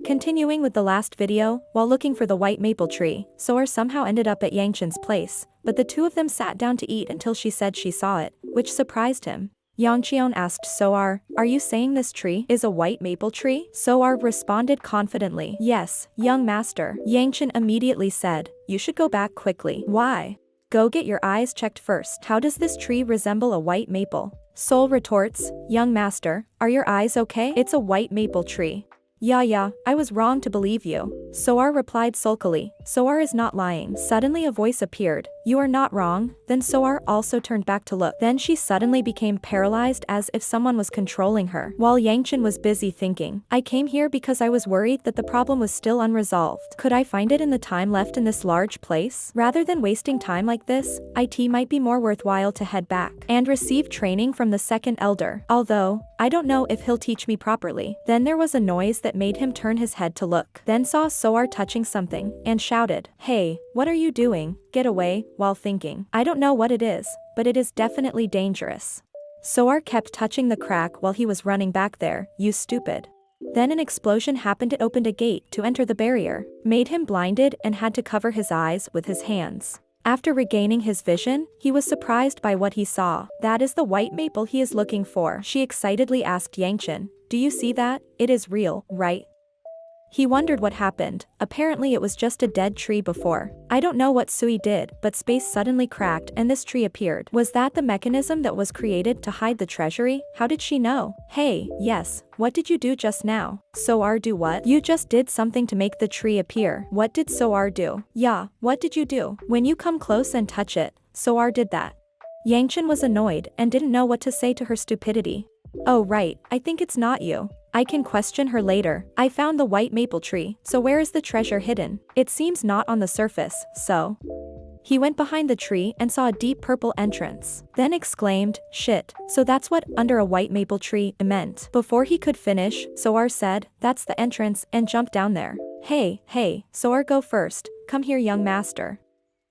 Continuing with the last video, while looking for the white maple tree, Soel-Ah somehow ended up at Yang Cheon's place, but the two of them sat down to eat until she said she saw it, which surprised him. Yang Cheon asked Soel-Ah, "Are you saying this tree is a white maple tree?" Soel-Ah responded confidently, "Yes, young master." Yang Cheon immediately said, "You should go back quickly." "Why?" "Go get your eyes checked first. How does this tree resemble a white maple?" Soel retorts, "Young master, are your eyes okay? It's a white maple tree." Yeah, I was wrong to believe you." Soel replied sulkily. Soel is not lying. Suddenly a voice appeared. "You are not wrong." Then Soel also turned back to look. Then she suddenly became paralyzed as if someone was controlling her. While Yang Cheon was busy thinking, "I came here because I was worried that the problem was still unresolved. Could I find it in the time left in this large place? Rather than wasting time like this, it might be more worthwhile to head back and receive training from the second elder. Although, I don't know if he'll teach me properly." Then there was a noise that made him turn his head to look. Then saw Soel touching something, and shouted, "Hey, what are you doing? Get away," while thinking, "I don't know what it is, but it is definitely dangerous." Soel kept touching the crack while he was running back there. "You stupid." Then an explosion happened. It opened a gate to enter the barrier, made him blinded and had to cover his eyes with his hands. After regaining his vision, he was surprised by what he saw. "That is the white maple he is looking for." She excitedly asked Yang Cheon, "Do you see that? It is real, right?" He wondered what happened. Apparently it was just a dead tree before. "I don't know what Sui did, but space suddenly cracked and this tree appeared." Was that the mechanism that was created to hide the treasury? How did she know? "Hey, yes, what did you do just now?" "Soel do what?" "You just did something to make the tree appear." "What did Soel do?" "Yeah, what did you do?" "When you come close and touch it, Soel did that." Yang Cheon was annoyed and didn't know what to say to her stupidity. "Oh right, I think it's not you. I can question her later. I found the white maple tree, so where is the treasure hidden? It seems not on the surface, so." He went behind the tree and saw a deep purple entrance, then exclaimed, "Shit, so that's what under a white maple tree meant." Before he could finish, Soel said, "That's the entrance," and jumped down there. Hey, Soel go first, come here young master."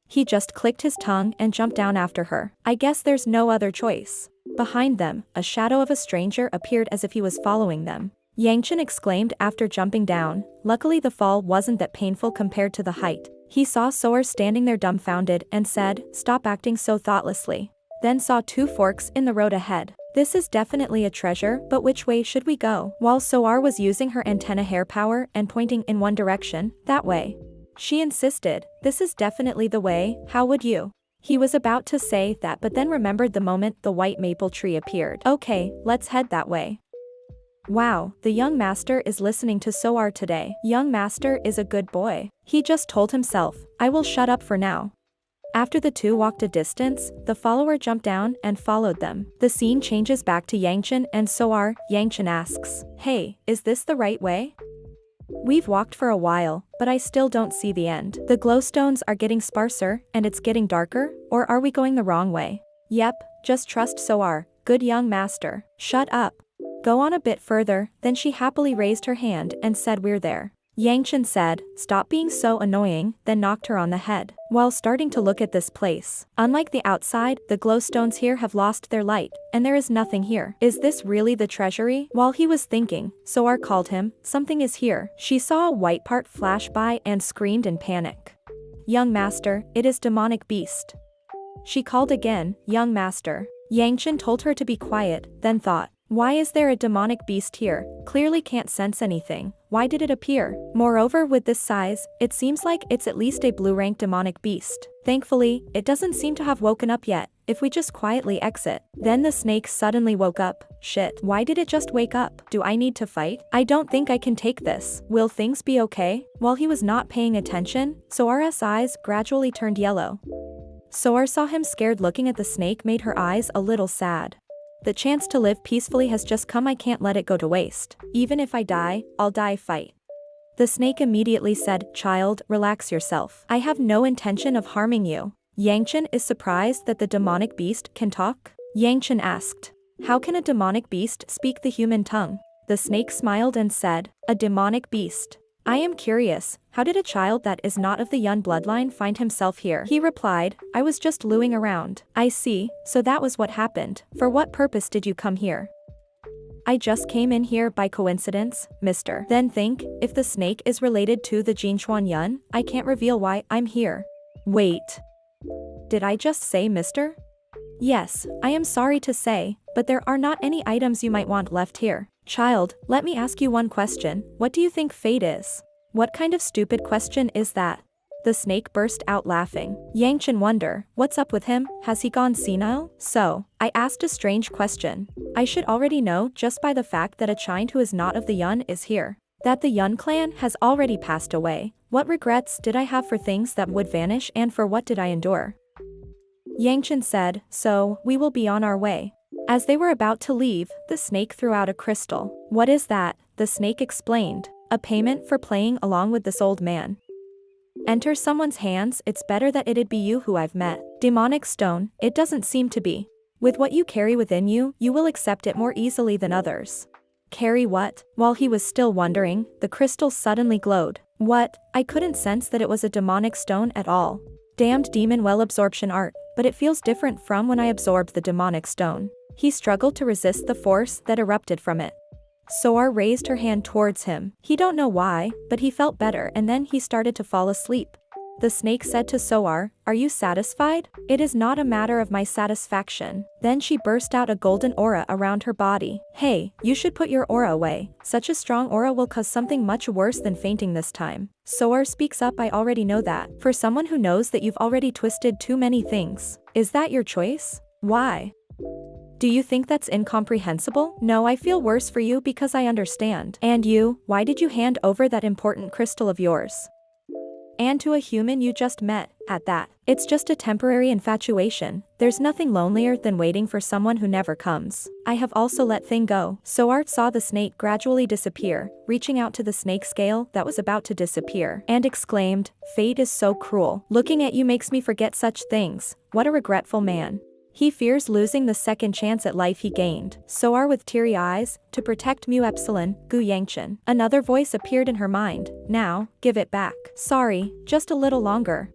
He just clicked his tongue and jumped down after her. "I guess there's no other choice." Behind them, a shadow of a stranger appeared as if he was following them. Yang Cheon exclaimed after jumping down. Luckily the fall wasn't that painful compared to the height. He saw Soel standing there dumbfounded and said, "Stop acting so thoughtlessly." Then saw two forks in the road ahead. "This is definitely a treasure, but which way should we go?" While Soel was using her antenna hair power and pointing in one direction, "That way." She insisted, "This is definitely the way, how would you?" He was about to say that but then remembered the moment the white maple tree appeared. "Okay, let's head that way." Wow, the young master is listening to Soel today. Young master is a good boy. He just told himself, "I will shut up for now." After the two walked a distance, the follower jumped down and followed them. The scene changes back to Yang Cheon and Soel. Yang Cheon asks, "Hey, is this the right way? We've walked for a while, but I still don't see the end. The glowstones are getting sparser, and it's getting darker, or are we going the wrong way?" "Yep, just trust Soel, good young master." "Shut up. Go on a bit further." Then she happily raised her hand and said, "We're there." Yang Cheon said, "Stop being so annoying," then knocked her on the head. While starting to look at this place, unlike the outside, the glowstones here have lost their light, and there is nothing here. Is this really the treasury? While he was thinking, Soel called him, "Something is here." She saw a white part flash by and screamed in panic. "Young master, it is demonic beast." She called again, "Young master." Yang Cheon told her to be quiet, then thought, "Why is there a demonic beast here? Clearly can't sense anything. Why did it appear? Moreover with this size, it seems like it's at least a blue rank demonic beast. Thankfully, it doesn't seem to have woken up yet. If we just quietly exit." Then the snake suddenly woke up. "Shit, why did it just wake up? Do I need to fight? I don't think I can take this. Will things be okay?" While he was not paying attention, Soel's eyes gradually turned yellow. Soel saw him scared looking at the snake made her eyes a little sad. "The chance to live peacefully has just come. I can't let it go to waste. Even if I die, I'll die fight." The snake immediately said, "Child, relax yourself. I have no intention of harming you." Yang Cheon is surprised that the demonic beast can talk. Yang Cheon asked, "How can a demonic beast speak the human tongue?" The snake smiled and said, "A demonic beast. I am curious, how did a child that is not of the Yun bloodline find himself here?" He replied, "I was just looing around." "I see, so that was what happened. For what purpose did you come here?" I just came in here by coincidence, mister. Then think, if the snake is related to the Jinchuan Yun, I can't reveal why I'm here. Wait. Did I just say mister? Yes, I am sorry to say, but there are not any items you might want left here. Child, let me ask you one question. What do you think fate is? What kind of stupid question is that? The snake burst out laughing. Yang Cheon wondered, what's up with him? Has he gone senile? So, I asked a strange question. I should already know just by the fact that a child who is not of the Yun is here. That the Yun clan has already passed away. What regrets did I have for things that would vanish and for what did I endure? Yang Cheon said, so, we will be on our way. As they were about to leave, the snake threw out a crystal. What is that? The snake explained. A payment for playing along with this old man. Enter someone's hands, it's better that it'd be you who I've met. Demonic stone, it doesn't seem to be. With what you carry within you, you will accept it more easily than others. Carry what? While he was still wondering, the crystal suddenly glowed. What? I couldn't sense that it was a demonic stone at all. Damned demon well absorption art, but it feels different from when I absorbed the demonic stone. He struggled to resist the force that erupted from it. Soel-Ah raised her hand towards him. He don't know why, but he felt better and then he started to fall asleep. The snake said to Soel-Ah, are you satisfied? It is not a matter of my satisfaction. Then she burst out a golden aura around her body. Hey, you should put your aura away. Such a strong aura will cause something much worse than fainting this time. Soel-Ah speaks up, I already know that. For someone who knows that you've already twisted too many things. Is that your choice? Why? Do you think that's incomprehensible? No, I feel worse for you because I understand. And you, why did you hand over that important crystal of yours? And to a human you just met, at that. It's just a temporary infatuation. There's nothing lonelier than waiting for someone who never comes. I have also let thing go. Soel-Ah saw the snake gradually disappear, reaching out to the snake scale that was about to disappear, and exclaimed, fate is so cruel. Looking at you makes me forget such things. What a regretful man. He fears losing the second chance at life he gained. Soel-Ah with teary eyes, to protect Mu Epsilon, Gu Yang Cheon. Another voice appeared in her mind. Now, give it back. Sorry, just a little longer.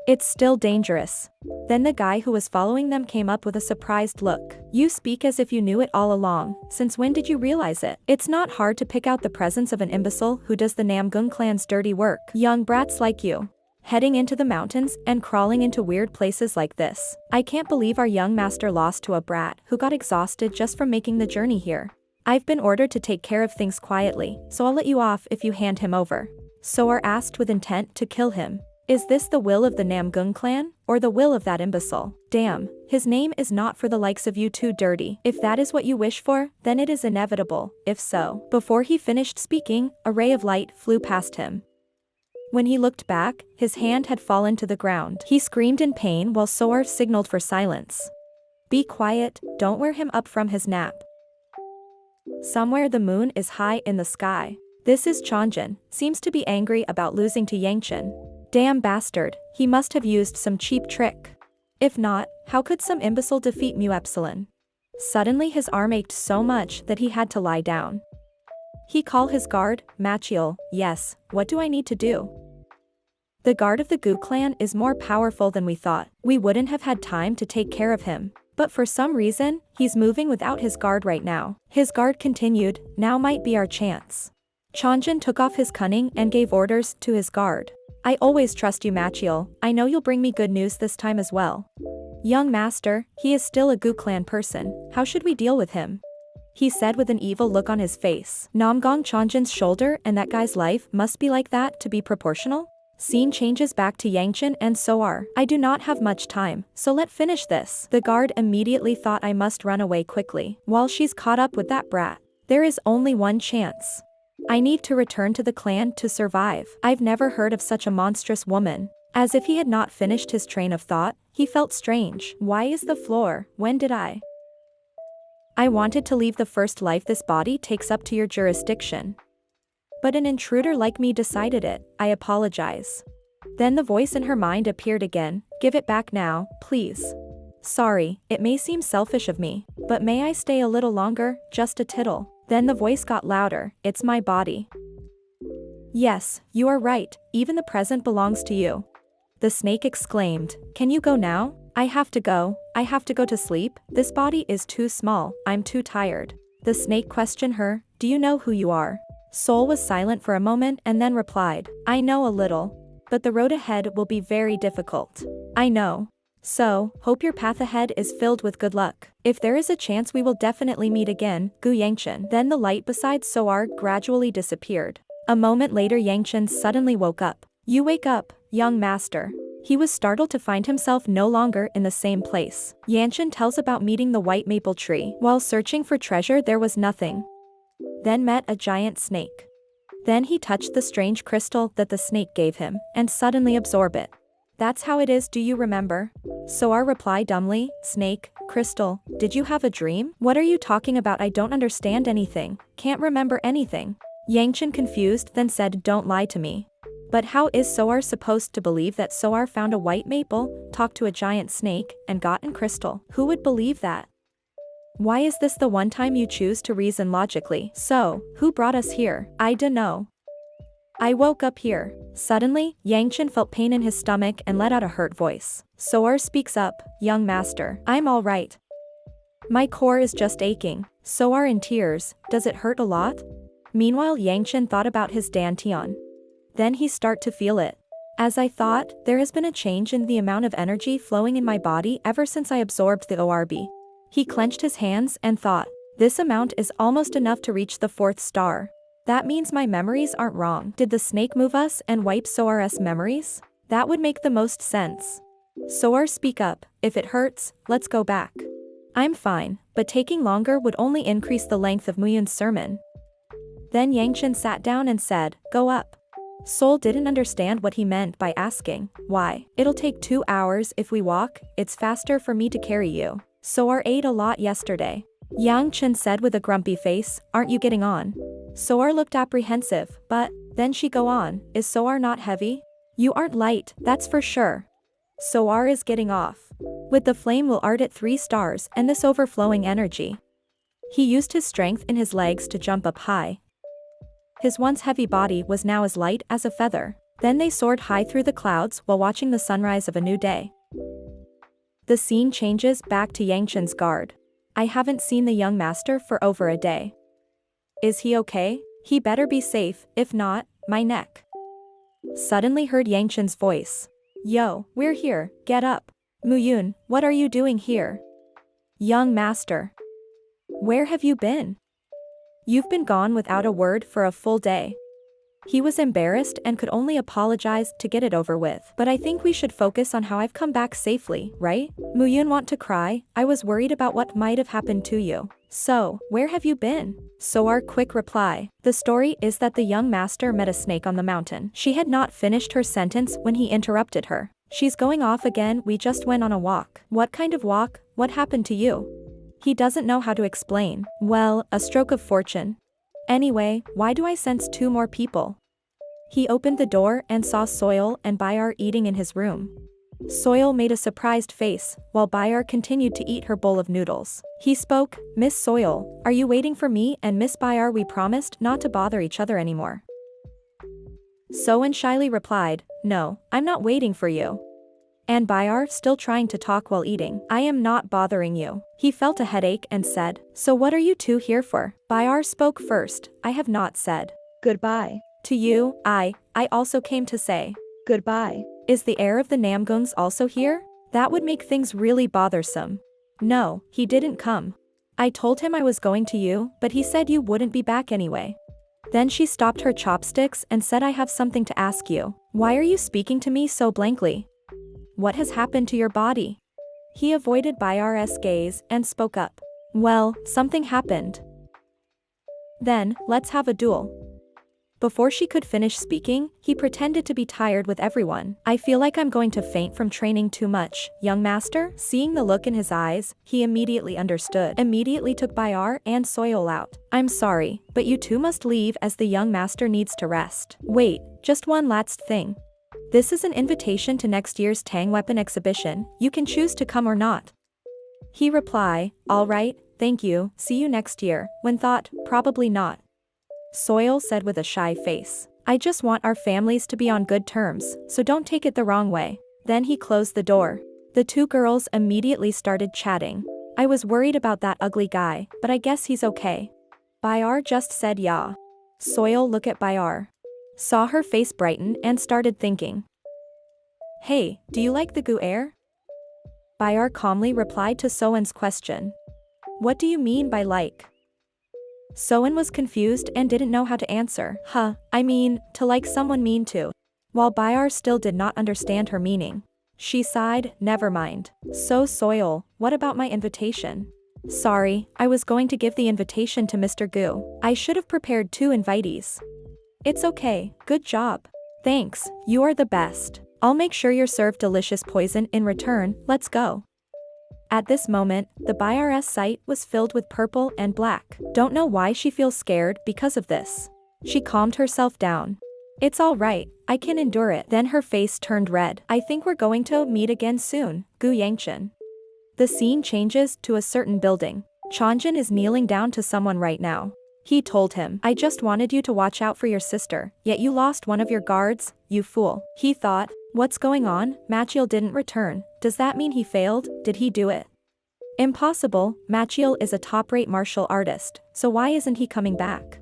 It's still dangerous. Then the guy who was following them came up with a surprised look. You speak as if you knew it all along. Since when did you realize it? It's not hard to pick out the presence of an imbecile who does the Namgung clan's dirty work. Young brats like you. Heading into the mountains and crawling into weird places like this. I can't believe our young master lost to a brat who got exhausted just from making the journey here. I've been ordered to take care of things quietly, so I'll let you off if you hand him over. Soel-Ah asked with intent to kill him. Is this the will of the Namgung clan, or the will of that imbecile? Damn, his name is not for the likes of you too dirty. If that is what you wish for, then it is inevitable, if so. Before he finished speaking, a ray of light flew past him. When he looked back, his hand had fallen to the ground. He screamed in pain while Soel-Ah signaled for silence. Be quiet, don't wear him up from his nap. Somewhere the moon is high in the sky. This is Cheonjin, seems to be angry about losing to Yang Cheon. Damn bastard, he must have used some cheap trick. If not, how could some imbecile defeat Mu Epsilon? Suddenly his arm ached so much that he had to lie down. He called his guard, Machiel. Yes, what do I need to do? The guard of the Gu clan is more powerful than we thought. We wouldn't have had time to take care of him. But for some reason, he's moving without his guard right now. His guard continued, now might be our chance. Cheonjin took off his cunning and gave orders to his guard. I always trust you, Machiel. I know you'll bring me good news this time as well. Young master, he is still a Gu clan person. How should we deal with him? He said with an evil look on his face. Namgung Cheonjin's shoulder and that guy's life must be like that to be proportional? Scene changes back to Yang Cheon and Soel-Ah. I do not have much time, so let's finish this. The guard immediately thought I must run away quickly, while she's caught up with that brat. There is only one chance. I need to return to the clan to survive. I've never heard of such a monstrous woman. As if he had not finished his train of thought, he felt strange. Why is the floor? When did I wanted to leave the first life this body takes up to your jurisdiction. But an intruder like me decided it. I apologize. Then the voice in her mind appeared again. Give it back now, please. Sorry, it may seem selfish of me, but may I stay a little longer, just a tittle? Then the voice got louder. It's my body. Yes, you are right, even the present belongs to you. The snake exclaimed. Can you go now? I have to go to sleep. This body is too small, I'm too tired. The snake questioned her, do you know who you are? Soel was silent for a moment and then replied, I know a little. But the road ahead will be very difficult. I know. So, hope your path ahead is filled with good luck. If there is a chance we will definitely meet again, Yang Cheon. Then the light beside Soel-Ah gradually disappeared. A moment later Yang Cheon suddenly woke up. You wake up, young master. He was startled to find himself no longer in the same place. Yang Cheon tells about meeting the white maple tree. While searching for treasure there was nothing. Then met a giant snake. Then he touched the strange crystal that the snake gave him, and suddenly absorbed it. That's how it is, do you remember? Soel-Ah replied dumbly, snake, crystal, did you have a dream? What are you talking about? I don't understand anything, can't remember anything. Yang Cheon confused then said don't lie to me. But how is Soel-Ah supposed to believe that Soel-Ah found a white maple, talked to a giant snake, and got an crystal? Who would believe that? Why is this the one time you choose to reason logically? So, who brought us here? I dunno. I woke up here. Suddenly, Yang Cheon felt pain in his stomach and let out a hurt voice. Soel-Ah speaks up, young master. I'm alright. My core is just aching. Soel-Ah in tears, does it hurt a lot? Meanwhile Yang Cheon thought about his dantian. Then he start to feel it. As I thought, there has been a change in the amount of energy flowing in my body ever since I absorbed the orb. He clenched his hands and thought, this amount is almost enough to reach the 4th star. That means my memories aren't wrong. Did the snake move us and wipe Soel-Ah's memories? That would make the most sense. Soel-Ah speak up, if it hurts, let's go back. I'm fine, but taking longer would only increase the length of Muyun's sermon. Then Yang Cheon sat down and said, go up. Soel didn't understand what he meant by asking, why? It'll take 2 hours if we walk, it's faster for me to carry you. Soel-Ah ate a lot yesterday. Yang Cheon said with a grumpy face, aren't you getting on? Soel-Ah looked apprehensive, but, then she go on, is Soel-Ah not heavy? You aren't light, that's for sure. Soel-Ah is getting off. With the flame will art at 3 stars and this overflowing energy. He used his strength in his legs to jump up high. His once heavy body was now as light as a feather. Then they soared high through the clouds while watching the sunrise of a new day. The scene changes back to Yang Cheon's guard. I haven't seen the young master for over a day. Is he okay? He better be safe, if not, my neck. Suddenly heard Yang Cheon's voice. Yo, we're here, get up. Muyun, what are you doing here? Young master. Where have you been? You've been gone without a word for a full day. He was embarrassed and could only apologize to get it over with. But I think we should focus on how I've come back safely, right? Muyun want to cry, I was worried about what might have happened to you. So, where have you been? Soel-Ah quick reply. The story is that the young master met a snake on the mountain. She had not finished her sentence when he interrupted her. She's going off again, we just went on a walk. What kind of walk? What happened to you? He doesn't know how to explain. Well, a stroke of fortune. Anyway, why do I sense 2 more people? He opened the door and saw Soel and Bayar eating in his room. Soel made a surprised face, while Bayar continued to eat her bowl of noodles. He spoke, Miss Soel, are you waiting for me and Miss Bayar? We promised not to bother each other anymore. Soen shyly replied, no, I'm not waiting for you. And Bayar still trying to talk while eating. I am not bothering you. He felt a headache and said, so what are you 2 here for? Bayar spoke first, I have not said goodbye to you, I also came to say goodbye. Is the heir of the Namgungs also here? That would make things really bothersome. No, he didn't come. I told him I was going to you, but he said you wouldn't be back anyway. Then she stopped her chopsticks and said I have something to ask you. Why are you speaking to me so blankly? What has happened to your body? He avoided Bayar's gaze and spoke up. Well, something happened. Then, let's have a duel. Before she could finish speaking, he pretended to be tired with everyone. I feel like I'm going to faint from training too much, young master. Seeing the look in his eyes, he immediately understood. Immediately took Bayar and Soel out. I'm sorry, but you 2 must leave as the young master needs to rest. Wait, just one last thing. This is an invitation to next year's Tang Weapon exhibition, you can choose to come or not. He reply, alright, thank you, see you next year, when thought, probably not. Soel said with a shy face. I just want our families to be on good terms, so don't take it the wrong way. Then he closed the door. The 2 girls immediately started chatting. I was worried about that ugly guy, but I guess he's okay. Bayar just said yeah. Soil looked at Bayar. Saw her face brighten and started thinking. Hey, do you like the gu air? Bayar calmly replied to Soen's question. What do you mean by like? Soen was confused and didn't know how to answer. I mean, to like someone mean to. While Bayar still did not understand her meaning. She sighed, never mind. So Soil, what about my invitation? Sorry, I was going to give the invitation to Mr. Gu. I should have prepared 2 invitees. It's okay, good job. Thanks, you are the best. I'll make sure you're served delicious poison in return, let's go. At this moment, the Bayar's sight was filled with purple and black. Don't know why she feels scared because of this. She calmed herself down. It's alright, I can endure it. Then her face turned red. I think we're going to meet again soon, Gu Yang Cheon. The scene changes to a certain building. Cheonjin is kneeling down to someone right now. He told him, I just wanted you to watch out for your sister, yet you lost one of your guards, you fool. He thought, what's going on? Machiel didn't return. Does that mean he failed? Did he do it? Impossible, Machiel is a top-rate martial artist, so why isn't he coming back?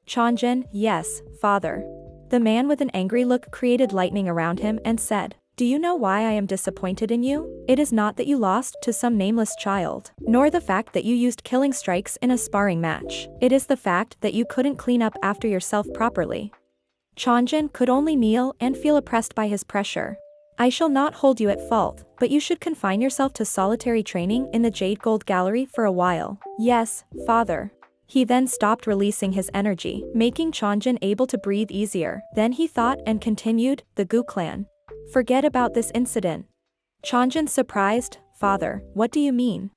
Cheonjin, yes, father. The man with an angry look created lightning around him and said, do you know why I am disappointed in you? It is not that you lost to some nameless child, nor the fact that you used killing strikes in a sparring match. It is the fact that you couldn't clean up after yourself properly. Cheonjin could only kneel and feel oppressed by his pressure. I shall not hold you at fault, but you should confine yourself to solitary training in the Jade Gold Gallery for a while. Yes, father. He then stopped releasing his energy, making Cheonjin able to breathe easier. Then he thought and continued, the Gu clan. Forget about this incident. Cheonjin surprised, father, what do you mean?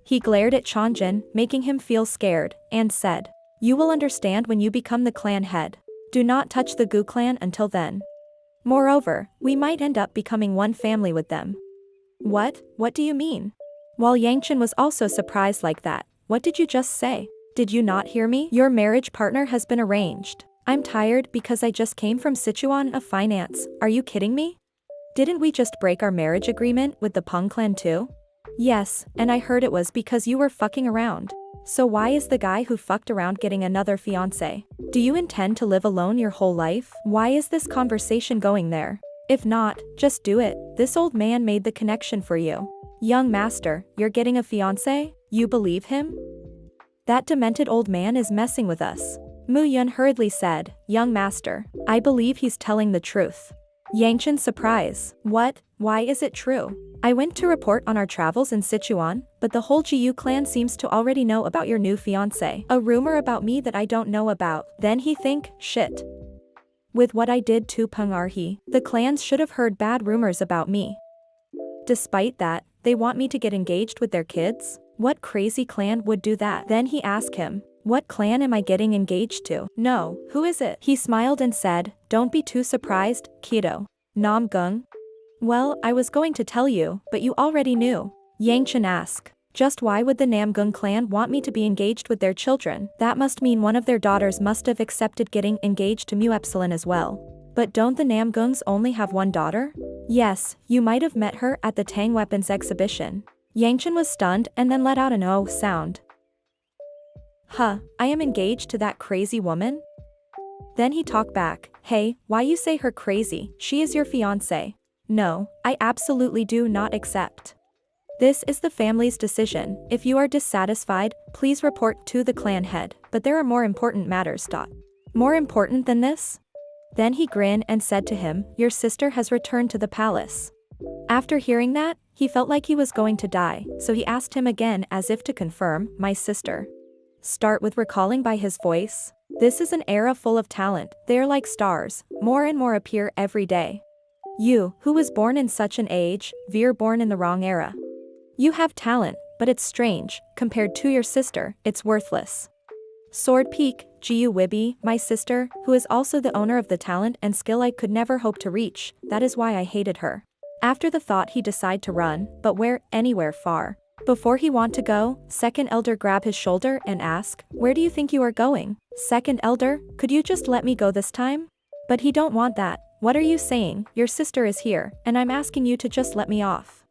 He glared at Cheonjin, making him feel scared, and said, you will understand when you become the clan head. Do not touch the Gu clan until then. Moreover, we might end up becoming one family with them. What do you mean? While Yang Cheon was also surprised like that, what did you just say? Did you not hear me? Your marriage partner has been arranged. I'm tired because I just came from Sichuan of finance, are you kidding me? Didn't we just break our marriage agreement with the Peng clan too? Yes, and I heard it was because you were fucking around. So why is the guy who fucked around getting another fiancé? Do you intend to live alone your whole life? Why is this conversation going there? If not, just do it. This old man made the connection for you. Young master, you're getting a fiancé? You believe him? That demented old man is messing with us. Mu Yun hurriedly said, young master, I believe he's telling the truth. Yang Cheon's surprise. What? Why is it true? I went to report on our travels in Sichuan, but the whole Jiu clan seems to already know about your new fiancé. A rumor about me that I don't know about. Then he think, shit. With what I did to Peng Arhi, the clans should have heard bad rumors about me. Despite that, they want me to get engaged with their kids? What crazy clan would do that? Then he asked him, what clan am I getting engaged to? No, who is it? He smiled and said, don't be too surprised, kiddo. Nam Gung? Well, I was going to tell you, but you already knew. Yang Cheon asked, just why would the Namgung clan want me to be engaged with their children? That must mean one of their daughters must have accepted getting engaged to Mu Epsilon as well. But don't the Namgungs only have one daughter? Yes, you might have met her at the Tang Weapons exhibition. Yang Cheon was stunned and then let out an oh sound. I am engaged to that crazy woman? Then he talked back, hey, why you say her crazy? She is your fiancé. No, I absolutely do not accept. This is the family's decision. If you are dissatisfied, please report to the clan head, but there are more important matters. More important than this? Then he grinned and said to him, your sister has returned to the palace. After hearing that, he felt like he was going to die, so he asked him again as if to confirm, my sister. Start with recalling by his voice. This is an era full of talent, they are like stars, more and more appear every day. You, who was born in such an age, veer born in the wrong era. You have talent, but it's strange, compared to your sister, it's worthless. Sword Peak, Jiu Wibby, my sister, who is also the owner of the talent and skill I could never hope to reach, that is why I hated her. After the thought he decided to run, but where? Anywhere far. Before he want to go, second elder grab his shoulder and ask, where do you think you are going? Second elder, could you just let me go this time? But he don't want that. What are you saying? Your sister is here, and I'm asking you to just let me off.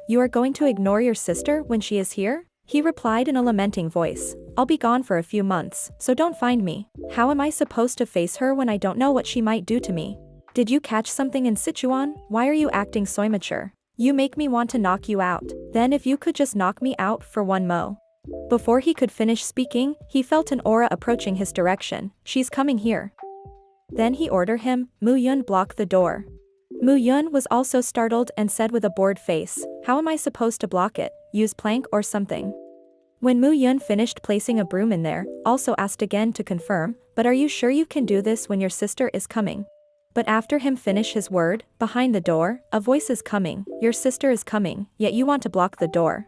You are going to ignore your sister when she is here? He replied in a lamenting voice, I'll be gone for a few months, so don't find me. How am I supposed to face her when I don't know what she might do to me? Did you catch something in Sichuan? Why are you acting so immature? You make me want to knock you out. Then if you could just knock me out for one mo. Before he could finish speaking, he felt an aura approaching his direction. She's coming here. Then he ordered him, Mu-yun, block the door. Mu-yun was also startled and said with a bored face, how am I supposed to block it? Use plank or something. When Mu-yun finished placing a broom in there, also asked again to confirm, but are you sure you can do this when your sister is coming? But after him finish his word, behind the door, a voice is coming, your sister is coming, yet you want to block the door.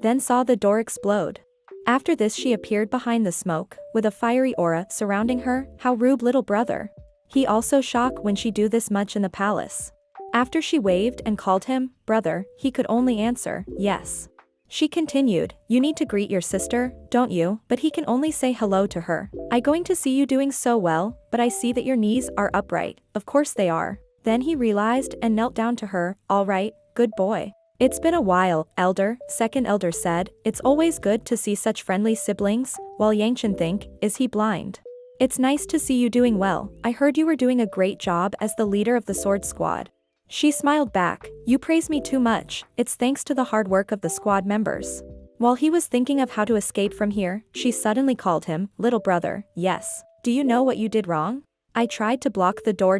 Then saw the door explode. After this she appeared behind the smoke, with a fiery aura surrounding her, how rude little brother. He also shocked when she do this much in the palace. After she waved and called him, brother, he could only answer, yes. She continued, you need to greet your sister, don't you? But he can only say hello to her. I going to see you doing so well, but I see that your knees are upright, of course they are. Then he realized and knelt down to her, all right, good boy. It's been a while, elder, second elder said, it's always good to see such friendly siblings, while Yang Cheon think, is he blind? It's nice to see you doing well, I heard you were doing a great job as the leader of the sword squad. She smiled back, you praise me too much, it's thanks to the hard work of the squad members. While he was thinking of how to escape from here, she suddenly called him, little brother, yes. Do you know what you did wrong? I tried to block the door.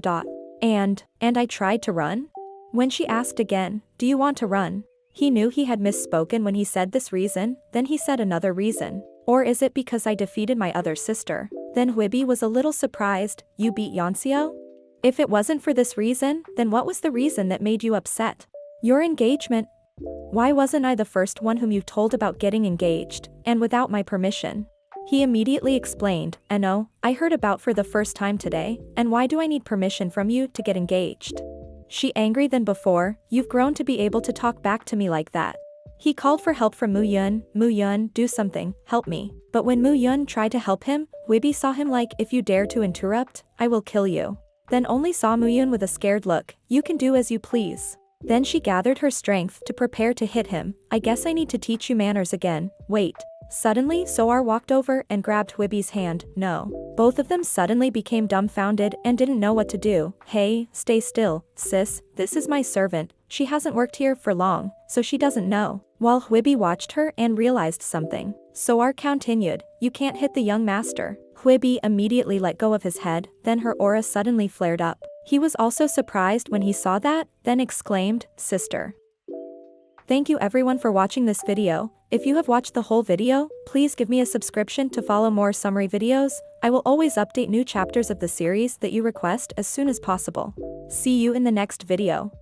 And I tried to run? When she asked again, do you want to run? He knew he had misspoken when he said this reason, then he said another reason. Or is it because I defeated my other sister? Then Hwibi was a little surprised, you beat Yeonseo? If it wasn't for this reason, then what was the reason that made you upset? Your engagement. Why wasn't I the first one whom you told about getting engaged, and without my permission? He immediately explained, no, I heard about for the first time today, and why do I need permission from you to get engaged? She angry than before, you've grown to be able to talk back to me like that. He called for help from Mu-yun, do something, help me. But when Mu-yun tried to help him, Hwibi saw him like, if you dare to interrupt, I will kill you. Then only saw Mu-yun with a scared look, you can do as you please. Then she gathered her strength to prepare to hit him, I guess I need to teach you manners again, wait. Suddenly Soel-Ah walked over and grabbed Hwibi's hand, no. Both of them suddenly became dumbfounded and didn't know what to do. Hey, stay still, sis, this is my servant, she hasn't worked here for long, so she doesn't know. While Hwibi watched her and realized something. Soel-Ah continued, you can't hit the young master. Hwibi immediately let go of his head, then her aura suddenly flared up. He was also surprised when he saw that, then exclaimed, sister. Thank you everyone for watching this video. If you have watched the whole video, please give me a subscription to follow more summary videos. I will always update new chapters of the series that you request as soon as possible. See you in the next video.